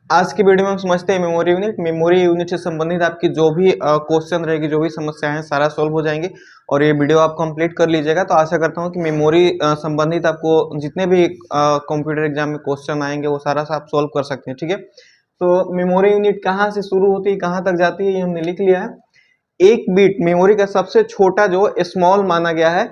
आज की वीडियो में हम समझते हैं मेमोरी यूनिट। मेमोरी यूनिट से संबंधित आपकी जो भी क्वेश्चन रहेगी, जो भी समस्याएं हैं, सारा सॉल्व हो जाएंगे। और ये वीडियो आप कंप्लीट कर लीजिएगा। तो आशा करता हूं कि मेमोरी संबंधित आपको जितने भी कंप्यूटर एग्जाम में क्वेश्चन आएंगे वो सारा आप सॉल्व कर सकते हैं। ठीक है, तो मेमोरी यूनिट कहाँ से शुरू होती है, कहाँ तक जाती है, ये हमने लिख लिया है। एक बिट मेमोरी का सबसे छोटा जो स्मॉल माना गया है,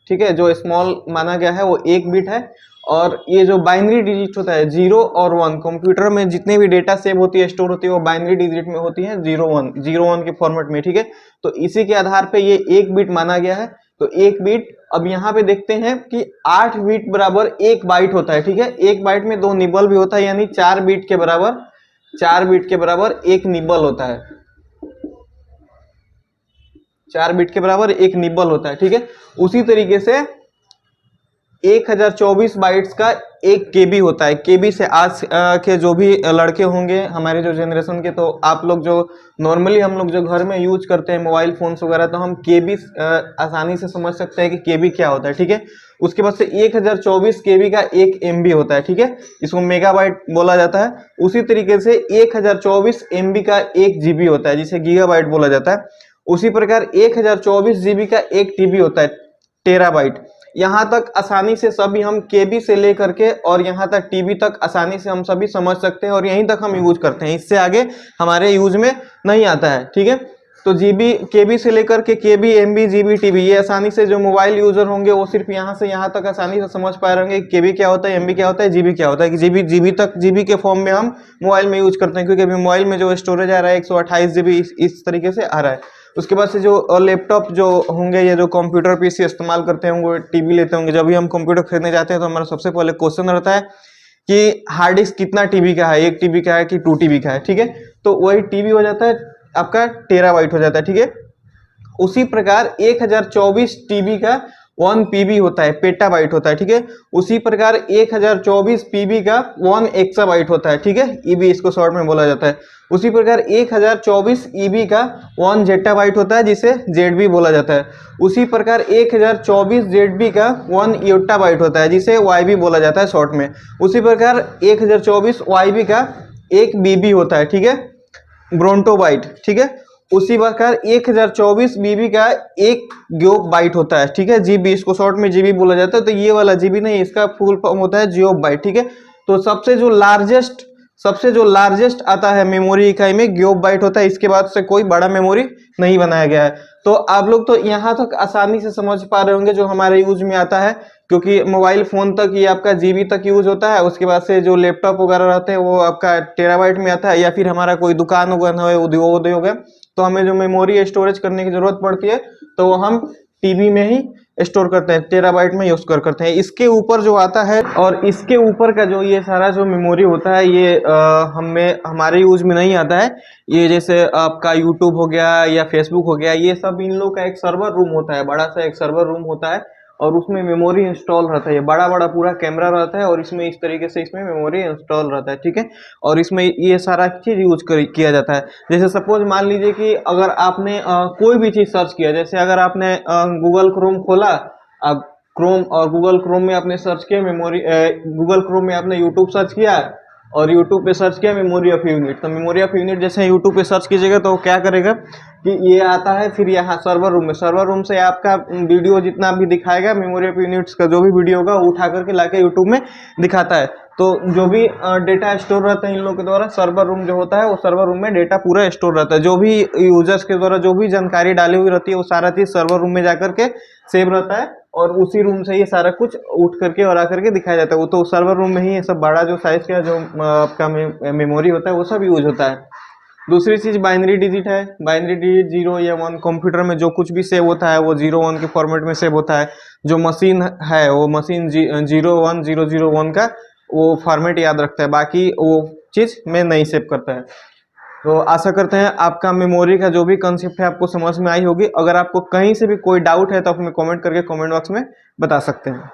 ठीक है, जो स्मॉल माना गया है वो एक बिट है। और ये जो बाइनरी डिजिट होता है 0 और 1, कंप्यूटर में जितने भी डेटा सेव होती है, स्टोर होती है, वो बाइनरी डिजिट में होती है 0 1 के फॉर्मेट में। ठीक है, तो इसी के आधार पे ये एक बिट माना गया है। तो एक बिट, अब यहाँ पे देखते हैं कि 8 बिट बराबर 1 बाइट होता है। ठीक है, एक बाइट में 2 निबल भी होता है, यानी 4 बिट के बराबर एक निबल होता है। 4 बिट के बराबर एक निबल होता है। ठीक है, उसी तरीके से 1024 बाइट्स का एक केबी होता है। केबी से आज के जो भी लड़के होंगे हमारे जो जनरेशन के, तो आप लोग जो नॉर्मली हम लोग जो घर में यूज करते हैं मोबाइल फोन्स वगैरह, तो हम केबी आसानी से समझ सकते हैं कि केबी क्या होता है। ठीक है, उसके बाद से 1024 केबी का एक एमबी होता है। ठीक है, इसको मेगाबाइट बोला जाता है। उसी तरीके से 1024 एमबी का एक जीबी होता है, जिसे गीगाबाइट बोला जाता है। उसी प्रकार 1024 जीबी का एक टीबी होता है, टेराबाइट। यहाँ तक आसानी से सभी हम केबी से लेकर के और यहाँ तक टीबी तक आसानी से हम सभी समझ सकते हैं और यहीं तक हम यूज करते हैं। इससे आगे हमारे यूज में नहीं आता है। ठीक है, तो जीबी, केबी से लेकर के केबी, एमबी, जीबी, टीबी, ये आसानी से जो मोबाइल यूजर होंगे वो सिर्फ यहाँ से यहाँ तक आसानी से समझ पाए रहेंगे केबी क्या होता है, एमबी क्या होता है, जीबी क्या होता है। कि जीबी तक, जीबी के फॉर्म में हम मोबाइल में यूज करते हैं, क्योंकि अभी मोबाइल में जो स्टोरेज आ रहा है 128 जीबी इस तरीके से आ रहा है। उसके बाद से जो लैपटॉप जो होंगे या जो कंप्यूटर पीसी इस्तेमाल करते होंगे, टीवी लेते होंगे, जब भी हम कंप्यूटर खरीदने जाते हैं तो हमारा सबसे पहले क्वेश्चन रहता है कि हार्ड डिस्क कितना टीबी का है, 1 टीबी का है कि 2 टीबी का है। ठीक है, तो वही टीबी हो जाता है आपका टेराबाइट हो जाता है। ठीक है, उसी प्रकार 1024 टीबी का 1 पीबी होता है, पेटाबाइट होता है। ठीक है, उसी प्रकार 1024 पीबी का 1 एक्साबाइट होता है। ठीक है, ईबी इसको शॉर्ट में बोला जाता है। उसी प्रकार 1024 ईबी का 1 जेटाबाइट होता है, जिसे जेडबी बोला जाता है। उसी प्रकार 1024 जेडबी का 1 योटाबाइट होता है, जिसे वाईबी बोला जाता है शॉर्ट में। उसी प्रकार 1024 वाईबी का 1 बीबी होता है। ठीक है, ब्रोंटोबाइट। ठीक है, उसी प्रकार 1024 बीबी का 1 जियोब बाइट होता है। ठीक है, जीबी, इसको शॉर्ट में जीबी बोला जाता है। तो ये वाला जीबी नहीं, इसका फुल फॉर्म होता है जियोब बाइट। ठीक है, तो सबसे जो लार्जेस्ट आता है मेमोरी इकाई में जियोब बाइट होता है। इसके बाद से कोई बड़ा मेमोरी नहीं बनाया गया है। तो आप लोग तो यहाँ तक आसानी से समझ पा रहे होंगे जो हमारे यूज में आता है, क्योंकि मोबाइल फोन तक ये आपका जीबी तक यूज होता है। उसके बाद से जो लैपटॉप वगैरह रहते हैं वो आपका टेराबाइट में आता है, या फिर हमारा कोई दुकान वगैरह है, उद्योग हो गया, तो हमें जो मेमोरी स्टोरेज करने की जरूरत पड़ती है तो वो हम टीबी में ही स्टोर करते हैं, टेराबाइट में यूज करते हैं। इसके ऊपर जो आता है, और इसके ऊपर का जो ये सारा जो मेमोरी होता है, ये हमारे यूज में नहीं आता है। ये जैसे आपका यूट्यूब हो गया या फेसबुक हो गया, ये सब इन लोग का एक सर्वर रूम होता है, बड़ा सा एक सर्वर रूम होता है, और उसमें मेमोरी इंस्टॉल रहता है। ये बड़ा बड़ा पूरा कैमरा रहता है और इसमें इस तरीके से इसमें मेमोरी इंस्टॉल रहता है। ठीक है, और इसमें ये सारा चीज यूज किया जाता है। जैसे सपोज मान लीजिए कि अगर आपने कोई भी चीज सर्च किया, जैसे अगर आपने गूगल क्रोम खोला, अब क्रोम और गूगल क्रोम में आपने सर्च किया मेमोरी, गूगल क्रोम में आपने यूट्यूब सर्च किया और यूट्यूब पे सर्च किया मेमोरी ऑफ यूनिट, तो मेमोरी ऑफ यूनिट जैसे यूट्यूब पे सर्च कीजिएगा तो क्या करेगा कि ये आता है, फिर यहाँ सर्वर रूम में, सर्वर रूम से आपका वीडियो जितना भी दिखाएगा, मेमोरी ऑफ यूनिट्स का जो भी वीडियो होगा वो उठा करके लाके यूट्यूब में दिखाता है। तो जो भी डेटा स्टोर रहता है इन लोगों के द्वारा, सर्वर रूम जो होता है वो सर्वर रूम में डेटा पूरा स्टोर रहता है। जो भी यूजर्स के द्वारा जो भी जानकारी डाली हुई रहती है वो सारा चीज सर्वर रूम में जाकर के सेव रहता है, और उसी रूम से ये सारा कुछ उठ करके और आकर के दिखाया जाता है। वो तो सर्वर रूम में ही ये सब बड़ा जो साइज का जो आपका मेमोरी होता है वो सब यूज होता है। दूसरी चीज बाइनरी डिजिट है। बाइनरी डिजिट 0 या 1, कंप्यूटर में जो कुछ भी सेव होता है वो 0 1 के फॉर्मेट में सेव होता है। जो मशीन है वो मशीन 0 1 0 0 1 का वो फॉर्मेट याद रखता है, बाकी वो चीज में नहीं सेव करता है। तो आशा करते हैं आपका मेमोरी का जो भी कंसेप्ट है आपको समझ में आई होगी। अगर आपको कहीं से भी कोई डाउट है तो आप हमें कमेंट करके कमेंट बॉक्स में बता सकते हैं।